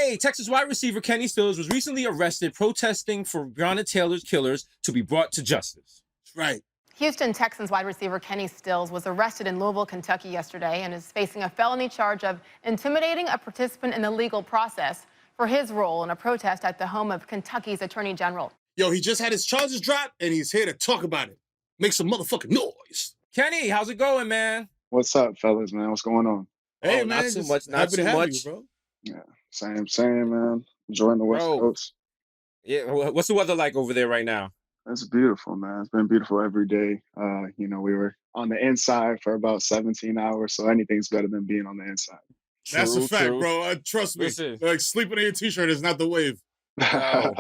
Hey, Texas wide receiver Kenny Stills was recently arrested protesting for Breonna Taylor's killers to be brought to justice. That's right. Houston Texans wide receiver Kenny Stills was arrested in Louisville, Kentucky yesterday and is facing a felony charge of intimidating a participant in the legal process for his role in a protest at the home of Kentucky's Attorney General. Yo, he just had his charges dropped, and he's here to talk about it. Make some motherfucking noise. Kenny, how's it going, man? What's up, fellas, man? What's going on? Hey, Oh, man. not too just much, not happy to too have much. you, bro. Yeah, same, man. Enjoying the West Bro. Coast. Yeah, what's the weather like over there right now? It's beautiful, man. It's been beautiful every day. We were on the inside for about 17 hours, so anything's better than being on the inside. That's a True, fact, true. bro. Trust me. Listen. Like, sleeping in your t-shirt is not the wave. No.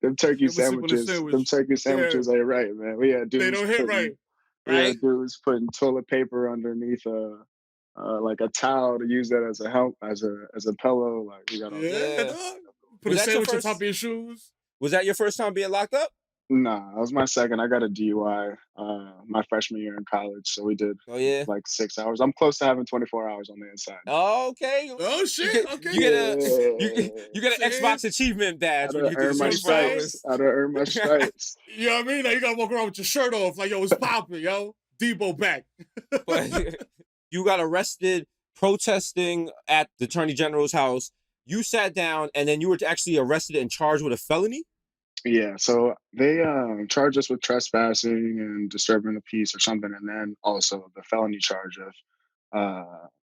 Them turkey Never sleep on a sandwiches, sandwich. them turkey sandwiches ain't right, man. We had dudes They don't hit right. Right? dudes putting toilet paper underneath like a towel to use that as a help, as a pillow. Like we got all Yeah, that. dog. Put Was a that your sandwich on first- top of your shoes. Was that your first time being locked up? Nah, that was my second. I got a DUI my freshman year in college, so we did Oh yeah. like 6 hours. I'm close to having 24 hours on the inside. Oh, okay. Oh, shit. Okay. You get an See? Xbox achievement badge I when you done get to earned the my 24 hours. stripes. I done earned my stripes. You know what I mean? Now you gotta walk around with your shirt off, like, yo, it's popping, yo. Debo back. But you got arrested protesting at the Attorney General's house. You sat down, and then you were actually arrested and charged with a felony? Yeah, so they charged us with trespassing and disturbing the peace or something, and then also the felony charge of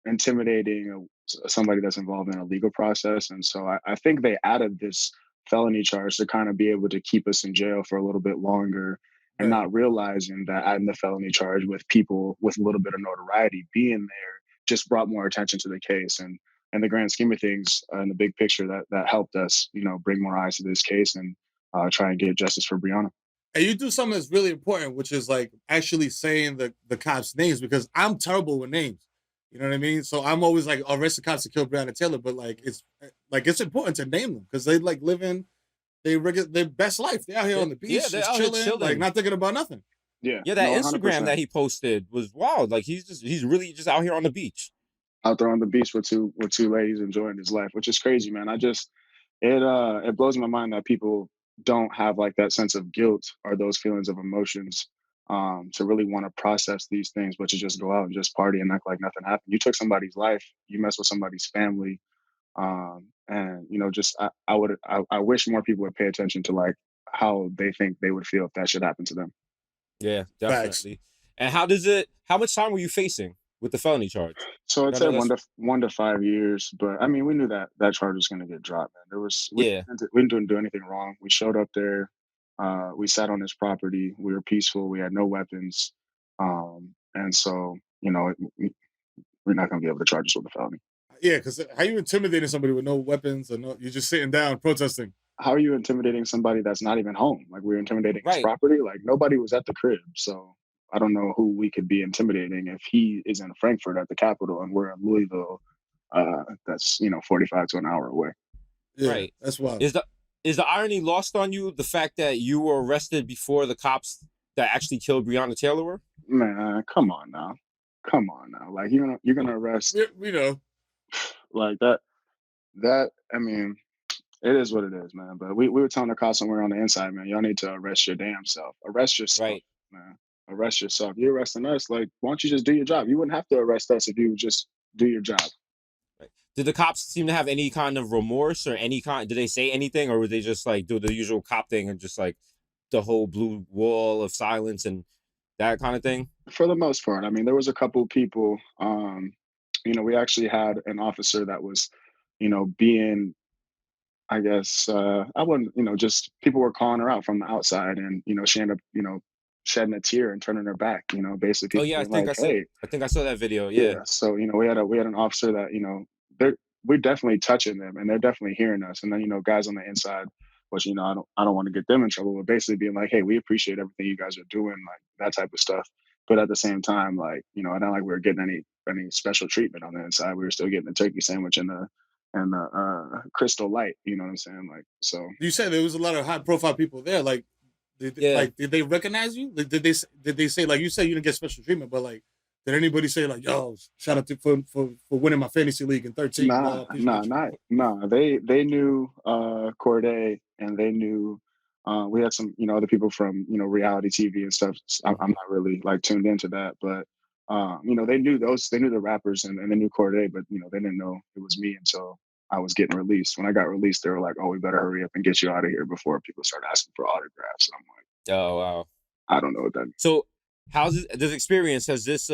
intimidating somebody that's involved in a legal process. And so I think they added this felony charge to kind of be able to keep us in jail for a little bit longer, and Right. not realizing that adding the felony charge with people with a little bit of notoriety being there just brought more attention to the case. And in the grand scheme of things, in the big picture, that helped us, bring more eyes to this case and try and get justice for Breonna. And you do something that's really important, which is like actually saying the cops' names, because I'm terrible with names. You know what I mean? So I'm always like, arrest the cops to kill Breonna Taylor, but it's important to name them because they like living their best life. They're out here on the beach, Yeah, they're just out here chilling, chilling. like not thinking about nothing. Yeah, Yeah, that no, Instagram 100%. that he posted was wild. Like he's really just out here on the beach. Out there on the beach with two ladies enjoying his life, which is crazy, man. It blows my mind that people don't have like that sense of guilt or those feelings of emotions to really want to process these things, but to just go out and just party and act like nothing happened. You took somebody's life, you mess with somebody's family, and I wish more people would pay attention to like how they think they would feel if that should happen to them. Yeah, Facts. definitely. And how much time were you facing with the felony charge? So I'd I say know that's- 1 to 5 years, but I mean, we knew that charge was going to get dropped. Man, Yeah. we didn't do anything wrong. We showed up there, we sat on his property, we were peaceful, we had no weapons, and so we're not going to be able to charge us with a felony. Yeah, because how you intimidating somebody with no weapons or no? You're just sitting down protesting. How are you intimidating somebody that's not even home? Like we're intimidating his Right. property. Like nobody was at the crib, so I don't know who we could be intimidating if he is in Frankfurt at the Capitol and we're in Louisville. That's 45 to an hour away. Yeah, Right. that's wild. Is the irony lost on you, the fact that you were arrested before the cops that actually killed Breonna Taylor were? Man, come on now. Like you're gonna arrest We know. like that. I mean, it is what it is, man. But we were telling the cops when we were on the inside, man, y'all need to arrest your damn self. Arrest yourself, Right. man. Arrest yourself. You're arresting us. Like, why don't you just do your job? You wouldn't have to arrest us if you would just do your job. Did the cops seem to have any kind of remorse or did they say anything, or were they just like do the usual cop thing and just like the whole blue wall of silence and that kind of thing? For the most part, I mean, there was a couple people. We actually had an officer that was, being, I guess, I wouldn't, just people were calling her out from the outside, and she ended up, shedding a tear and turning her back. Basically. Oh yeah, I being think like, hey. I think I saw that video. Yeah. So we had an officer that we're definitely touching them, and they're definitely hearing us. And then guys on the inside, which I don't want to get them in trouble, but basically being like, hey, we appreciate everything you guys are doing, like that type of stuff. But at the same time, like not like we were getting any special treatment on the inside. We were still getting the turkey sandwich and the Crystal Light. You know what I'm saying? Like, so You said there was a lot of high profile people there. Like, did they recognize you? Like, did they say, like you said you didn't get special treatment, but like Did anybody say like, "Yo, shout out to for winning my fantasy league in 13"? Nah, Yo, nah, appreciate you. not nah. They knew Corday, and they knew we had some other people from reality TV and stuff. I'm Mhm. not really like tuned into that, but they knew they knew the rappers, and they knew Corday, but they didn't know it was me until I was getting released. When I got released, they were like, "Oh, we better hurry up and get you out of here before people start asking for autographs." And I'm like, Oh wow. I don't know what that means. So how's this experience? Has this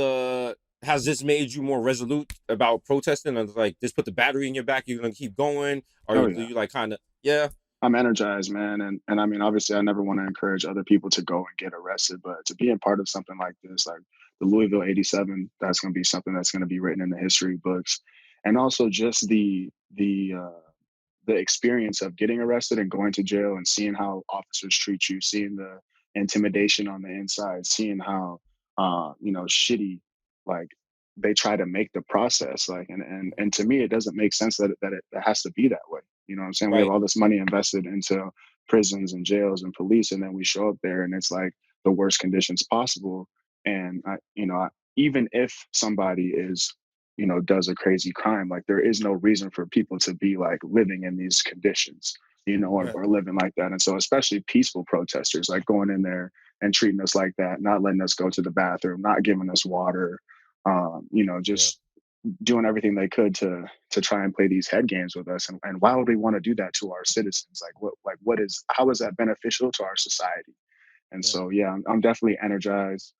made you more resolute about protesting, and like this put the battery in your back? You're gonna keep going, or Oh do yeah. you like kind of yeah? I'm energized, man, and I mean, obviously, I never want to encourage other people to go and get arrested, but to be a part of something like this, like the Louisville '87, that's going to be something that's going to be written in the history books, and also just the experience of getting arrested and going to jail and seeing how officers treat you, seeing the intimidation on the inside, seeing how shitty like they try to make the process like and to me it doesn't make sense that it has to be that way. You know what I'm saying? We have Right. all this money invested into prisons and jails and police, and then we show up there and it's like the worst conditions possible. And even if somebody is does a crazy crime, like there is no reason for people to be like living in these conditions, or, Right. or living like that. And so especially peaceful protesters like going in there and treating us like that, not letting us go to the bathroom, not giving us water, Yeah. just doing everything they could to try and play these head games with us. And why would we want to do that to our citizens? What is how is that beneficial to our society? And Right. so yeah, I'm definitely energized,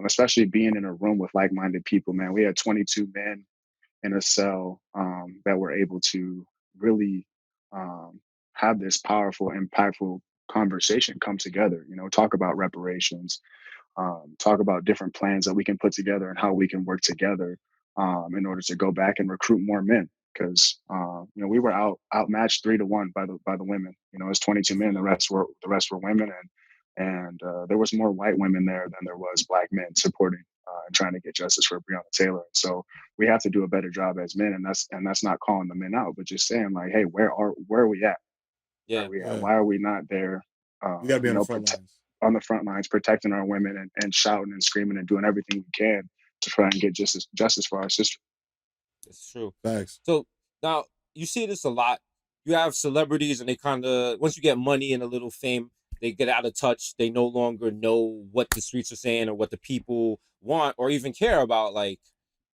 especially being in a room with like-minded people. Man, we had 22 men in a cell that were able to really um, have this powerful, impactful conversation come together. Talk about reparations, talk about different plans that we can put together and how we can work together in order to go back and recruit more men. Because we were outmatched 3-1 by the women. It's 22 men. The rest were women, and there was more white women there than there was black men supporting and trying to get justice for Breonna Taylor. So we have to do a better job as men, and that's not calling the men out, but just saying like, hey, where are we at? Where are Yeah. we at? Yeah. Why are we not there? You gotta be on the front Protect lines. on the front lines, protecting our women and shouting and screaming and doing everything we can to try and get justice for our sister. It's true. Facts. So now you see this a lot. You have celebrities, and they kind of once you get money and a little fame, they get out of touch. They no longer know what the streets are saying or what the people want or even care about, like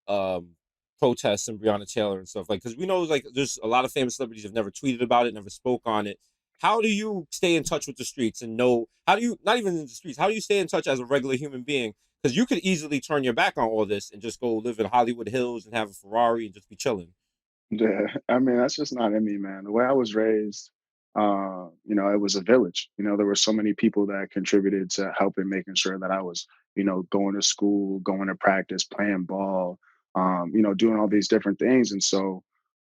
um protests and Breonna Taylor and stuff. Like, because we know like there's a lot of famous celebrities have never tweeted about it, never spoke on it. How do you stay in touch with the streets and know? How do you not even in the streets? How do you stay in touch as a regular human being? Because you could easily turn your back on all this and just go live in Hollywood Hills and have a Ferrari and just be chilling. Yeah, I mean that's just not in me, man. The way I was raised, it was a village. There were so many people that contributed to helping making sure that I was, going to school, going to practice, playing ball, doing all these different things. And so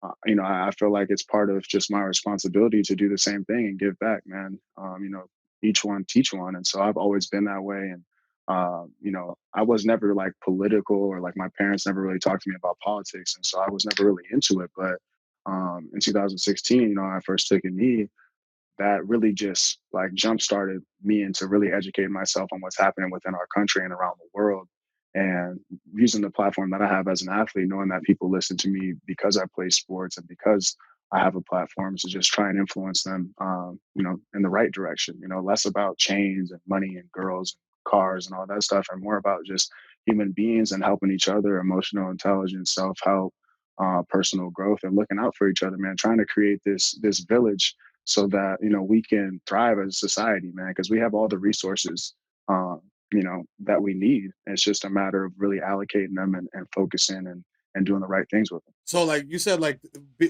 I feel like it's part of just my responsibility to do the same thing and give back, man. Each one teach one, and so I've always been that way. And I was never like political, or like my parents never really talked to me about politics, and so I was never really into it. But in 2016, I first took a knee that really just like jump started me into really educating myself on what's happening within our country and around the world. And using the platform that I have as an athlete, knowing that people listen to me because I play sports and because I have a platform to just try and influence them, in the right direction, less about chains and money and girls and cars and all that stuff, and more about just human beings and helping each other, emotional intelligence, self-help, personal growth, and looking out for each other, man, trying to create this village so that we can thrive as a society, man, because we have all the resources that we need. It's just a matter of really allocating them and focusing and doing the right things with them. So like you said, like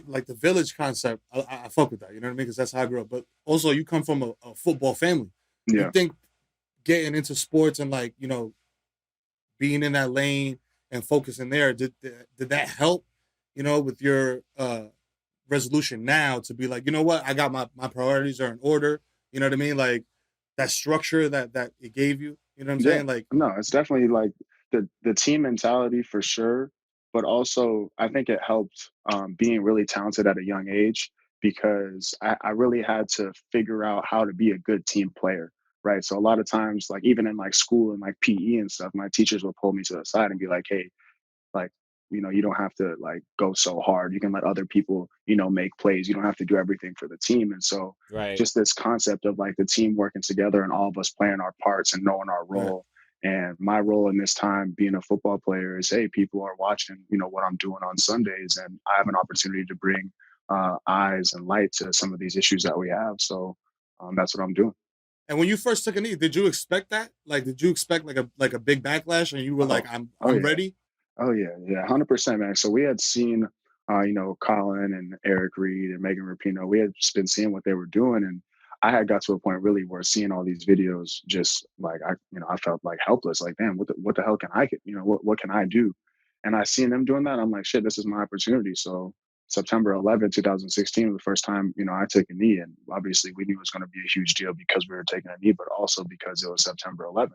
like the village concept, I fuck with that. You know what I mean? Because that's how I grew up. But also, you come from a football family. You Yeah. think getting into sports and like being in that lane and focusing there did that help? With your resolution now to be like, you know what, I got my priorities are in order. You know what I mean? Like that structure that it gave you. You know what I'm Yeah, saying? Like, no, it's definitely like the team mentality for sure, but also I think it helped being really talented at a young age, because I really had to figure out how to be a good team player. right? So a lot of times, like even in like school and like PE and stuff, my teachers would pull me to the side and be like, hey, like, you don't have to like go so hard. You can let other people, make plays. You don't have to do everything for the team. And so Right. just this concept of like the team working together and all of us playing our parts and knowing our Right. role. And my role in this time being a football player is, hey, people are watching, what I'm doing on Sundays, and I have an opportunity to bring eyes and light to some of these issues that we have. So that's what I'm doing. And when you first took a knee, did you expect that? Like, did you expect like a big backlash, and you were like, Oh, I'm oh I'm yeah. ready? Oh yeah, 100%, man. So we had seen, Colin and Eric Reed and Megan Rapinoe. We had just been seeing what they were doing, and I had got to a point really where seeing all these videos, just like I felt like helpless. Like, damn, what the hell can I get? What can I do? And I seen them doing that. I'm like, shit, this is my opportunity. So September 11th, 2016, was the first time I took a knee, and obviously we knew it was going to be a huge deal because we were taking a knee, but also because it was September 11th.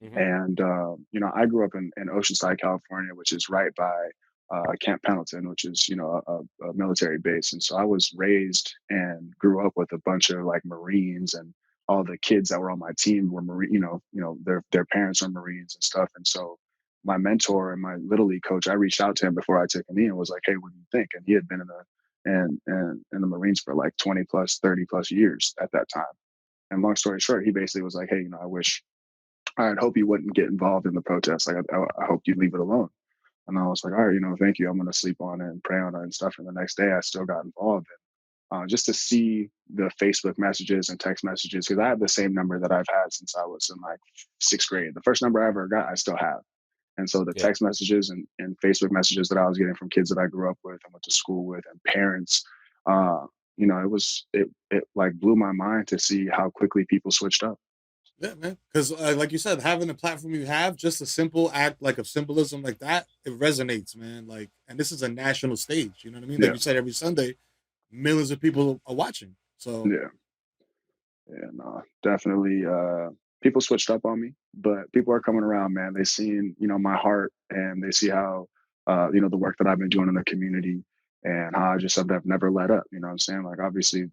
Mm-hmm. And I grew up in Oceanside, California, which is right by Camp Pendleton, which is a military base. And so I was raised and grew up with a bunch of like Marines, and all the kids that were on my team were Marine. Their parents are Marines and stuff. And so my mentor and my little league coach, I reached out to him before I took a knee and was like, "Hey, what do you think?" And he had been in the Marines for like 20 plus, 30 plus years at that time. And long story short, he basically was like, "Hey, I'd hope you wouldn't get involved in the protest. Like, I hope you leave it alone." And I was like, all right, thank you. I'm going to sleep on it and pray on it and stuff. And the next day I still got involved. And just to see the Facebook messages and text messages, because I have the same number that I've had since I was in like 6th grade. The first number I ever got, I still have. And so the Yeah. text messages and Facebook messages that I was getting from kids that I grew up with and went to school with and parents, it like blew my mind to see how quickly people switched up. Yeah, man. Because like you said, having the platform you have, just a simple act like of symbolism like that, it resonates, man. Like, and this is a national stage. You know what I mean? Like Yeah. you said, every Sunday, millions of people are watching. So Yeah. Yeah, no, definitely. People switched up on me, but people are coming around, man. They seen, my heart, and they see how, the work that I've been doing in the community, and how I just have never let up. You know what I'm saying? Like, obviously,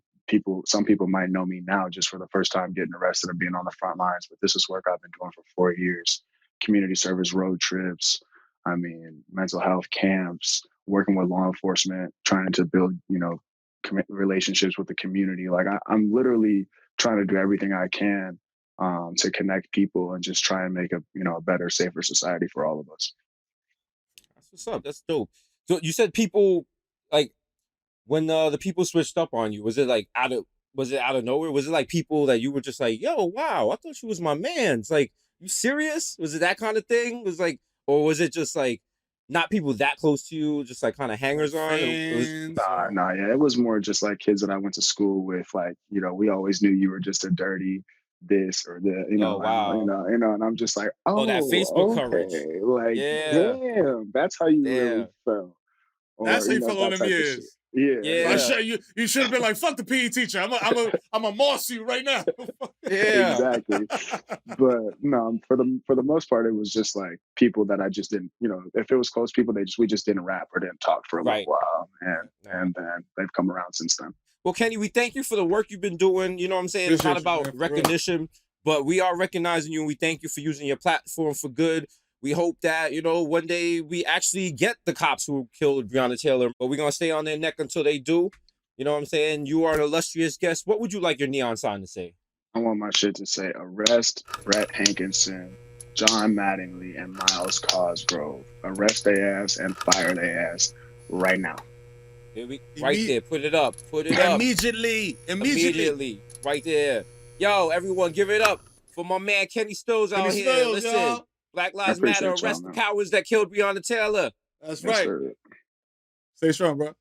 some people might know me now just for the first time getting arrested or being on the front lines, but this is work I've been doing for 4 years. Community service, road trips. I mean, mental health camps, working with law enforcement, trying to build, relationships with the community. Like, I'm literally trying to do everything I can to connect people and just try and make a better, safer society for all of us. That's what's up. That's dope. So you said people, like, when the people switched up on you, was it out of nowhere? Was it like people that you were just like, yo, wow, I thought she was my man? It's like, you serious? Was it that kind of thing? Was like, or was it just like not people that close to you, just like kind of hangers on? fans, Nah, yeah. It was more just like kids that I went to school with. Like, we always knew you were just a dirty this or that, Oh wow. and I'm just like, Oh, that Facebook coverage. okay, like, Yeah. damn, that's how you really Damn. felt, that's or how you felt all that them type of shit. years. Yeah, So Yeah. you should have been like, fuck the PE teacher. I'm a moss you right now. Yeah. exactly. But no, for the most part, it was just like people that I just didn't, if it was close people, we just didn't rap or didn't talk for a little Right. while, Right. and then they've come around since then. Well, Kenny, we thank you for the work you've been doing. You know what I'm saying? It's Appreciate not you, about man, for real. recognition, but we are recognizing you, and we thank you for using your platform for good. We hope that, one day we actually get the cops who killed Breonna Taylor, but we're going to stay on their neck until they do. You know what I'm saying? You are an illustrious guest. What would you like your neon sign to say? I want my shit to say arrest Brett Hankinson, John Mattingly, and Miles Cosgrove. Arrest their ass and fire their ass right now. Right there. Put it up. Put it up. Immediately. Right there. Yo, everyone, give it up for my man Kenny Stills out here. Stills, Listen, y'all. Black I Lives Matter. appreciate y'all, Arrest the man. cowards that killed Breonna Taylor. That's Yes, right. sir. Stay strong, bro.